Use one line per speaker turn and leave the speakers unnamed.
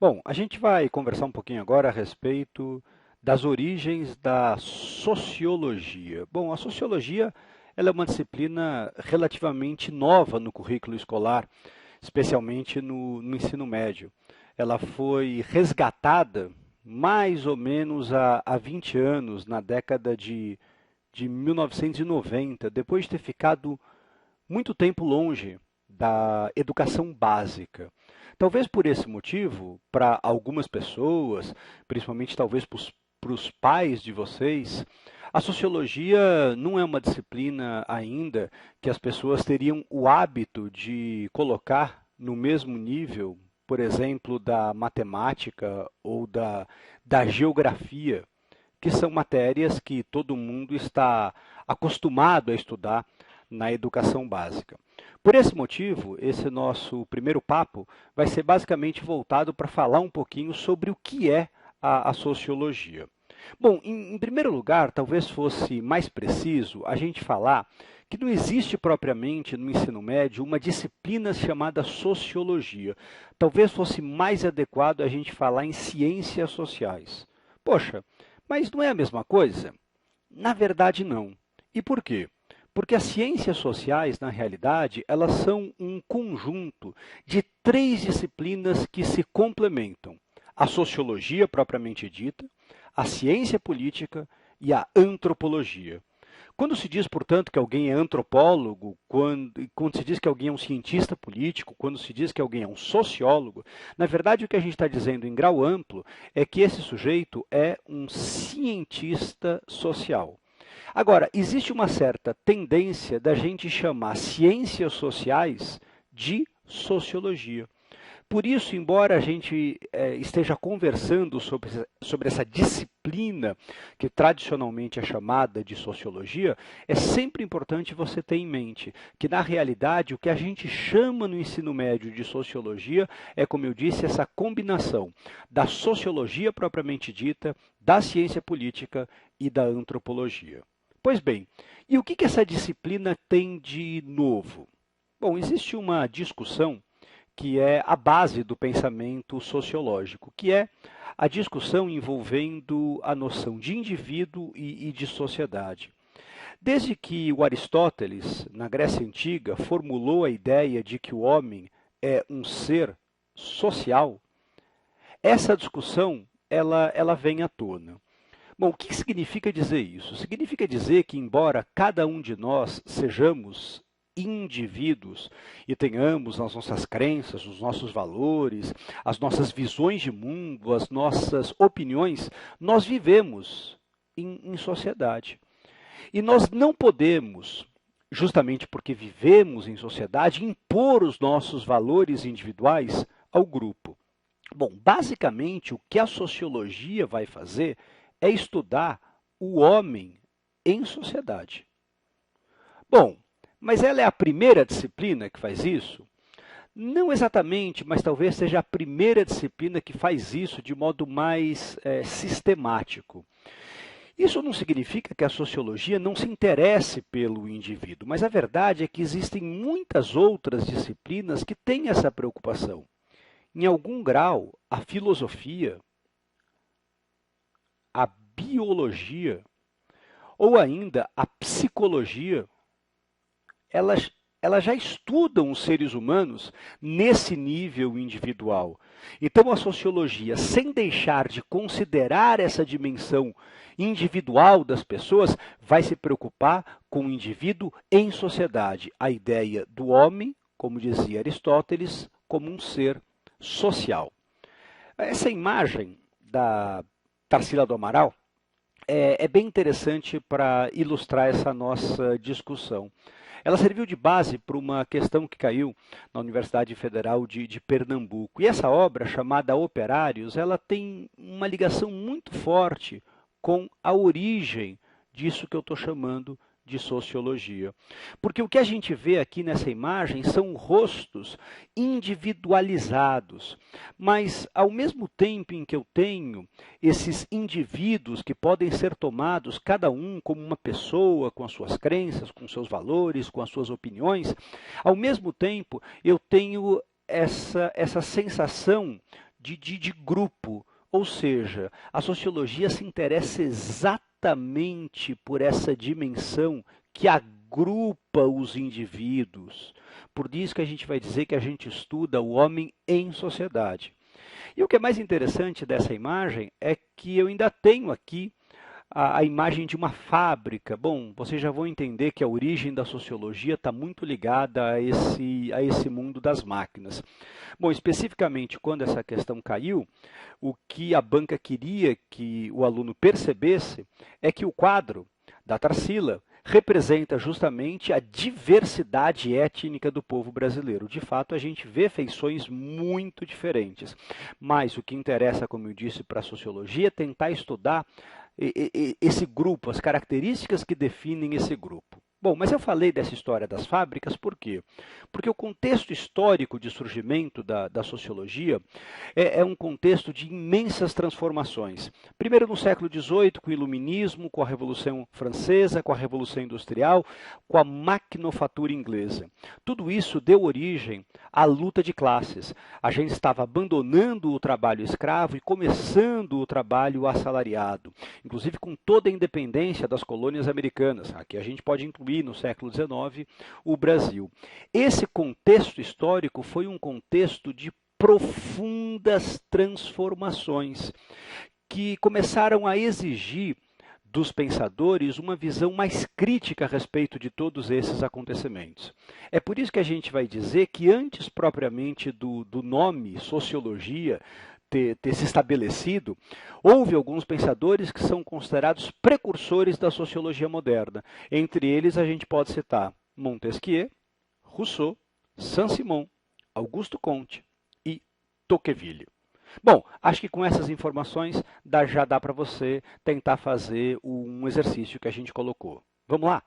Bom, a gente vai conversar um pouquinho agora a respeito das origens da sociologia. Bom, a sociologia ela é uma disciplina relativamente nova no currículo escolar, especialmente no ensino médio. Ela foi resgatada mais ou menos há 20 anos, na década de 1990, depois de ter ficado muito tempo longe da educação básica. Talvez por esse motivo, para algumas pessoas, principalmente talvez para os pais de vocês, a sociologia não é uma disciplina ainda que as pessoas teriam o hábito de colocar no mesmo nível, por exemplo, da matemática ou da geografia, que são matérias que todo mundo está acostumado a estudar na educação básica. Por esse motivo, esse nosso primeiro papo vai ser basicamente voltado para falar um pouquinho sobre o que é a sociologia. Bom, em primeiro lugar, talvez fosse mais preciso a gente falar que não existe propriamente no ensino médio uma disciplina chamada sociologia. Talvez fosse mais adequado a gente falar em ciências sociais. Poxa, mas não é a mesma coisa? Na verdade, não. E por quê? Porque as ciências sociais, na realidade, elas são um conjunto de três disciplinas que se complementam: a sociologia propriamente dita, a ciência política e a antropologia. Quando se diz, portanto, que alguém é antropólogo, quando se diz que alguém é um cientista político, quando se diz que alguém é um sociólogo, na verdade o que a gente está dizendo em grau amplo é que esse sujeito é um cientista social. Agora, existe uma certa tendência da gente chamar ciências sociais de sociologia. Por isso, embora a gente esteja conversando sobre essa disciplina que tradicionalmente é chamada de sociologia, é sempre importante você ter em mente que, na realidade, o que a gente chama no ensino médio de sociologia é, como eu disse, essa combinação da sociologia propriamente dita, da ciência política e da antropologia. Pois bem, e o que essa disciplina tem de novo? Bom, existe uma discussão que é a base do pensamento sociológico, que é a discussão envolvendo a noção de indivíduo e de sociedade. Desde que o Aristóteles, na Grécia Antiga, formulou a ideia de que o homem é um ser social, essa discussão ela vem à tona. Bom, o que significa dizer isso? Significa dizer que, embora cada um de nós sejamos indivíduos e tenhamos as nossas crenças, os nossos valores, as nossas visões de mundo, as nossas opiniões, nós vivemos em sociedade. E nós não podemos, justamente porque vivemos em sociedade, impor os nossos valores individuais ao grupo. Bom, basicamente, o que a sociologia vai fazer é estudar o homem em sociedade. Bom, mas ela é a primeira disciplina que faz isso? Não exatamente, mas talvez seja a primeira disciplina que faz isso de modo mais sistemático. Isso não significa que a sociologia não se interesse pelo indivíduo, mas a verdade é que existem muitas outras disciplinas que têm essa preocupação. Em algum grau, a filosofia, a biologia ou ainda a psicologia, elas, elas já estudam os seres humanos nesse nível individual. Então, a sociologia, sem deixar de considerar essa dimensão individual das pessoas, vai se preocupar com o indivíduo em sociedade. A ideia do homem, como dizia Aristóteles, como um ser social. Essa imagem da Tarsila do Amaral é bem interessante para ilustrar essa nossa discussão. Ela serviu de base para uma questão que caiu na Universidade Federal de Pernambuco. E essa obra, chamada Operários, ela tem uma ligação muito forte com a origem disso que eu estou chamando de sociologia. Porque o que a gente vê aqui nessa imagem são rostos individualizados, mas ao mesmo tempo em que eu tenho esses indivíduos que podem ser tomados, cada um como uma pessoa, com as suas crenças, com seus valores, com as suas opiniões, ao mesmo tempo eu tenho essa sensação de grupo, ou seja, a sociologia se interessa exatamente por essa dimensão que agrupa os indivíduos. Por isso que a gente vai dizer que a gente estuda o homem em sociedade. E o que é mais interessante dessa imagem é que eu ainda tenho aqui a imagem de uma fábrica. Bom, vocês já vão entender que a origem da sociologia está muito ligada a esse mundo das máquinas. Bom, especificamente quando essa questão caiu, o que a banca queria que o aluno percebesse é que o quadro da Tarsila representa justamente a diversidade étnica do povo brasileiro. De fato, a gente vê feições muito diferentes. Mas o que interessa, como eu disse, para a sociologia é tentar estudar esse grupo, as características que definem esse grupo. Bom, mas eu falei dessa história das fábricas por quê? Porque o contexto histórico de surgimento da sociologia é um contexto de imensas transformações. Primeiro no século XVIII, com o Iluminismo, com a Revolução Francesa, com a Revolução Industrial, com a maquinofatura inglesa. Tudo isso deu origem à luta de classes. A gente estava abandonando o trabalho escravo e começando o trabalho assalariado, inclusive com toda a independência das colônias americanas. Aqui a gente pode incluir no século XIX o Brasil. Esse contexto histórico foi um contexto de profundas transformações que começaram a exigir dos pensadores uma visão mais crítica a respeito de todos esses acontecimentos. É por isso que a gente vai dizer que antes propriamente do nome sociologia ter se estabelecido, houve alguns pensadores que são considerados precursores da sociologia moderna. Entre eles a gente pode citar Montesquieu, Rousseau, Saint-Simon, Augusto Comte e Tocqueville. Bom, acho que com essas informações já dá para você tentar fazer um exercício que a gente colocou. Vamos lá?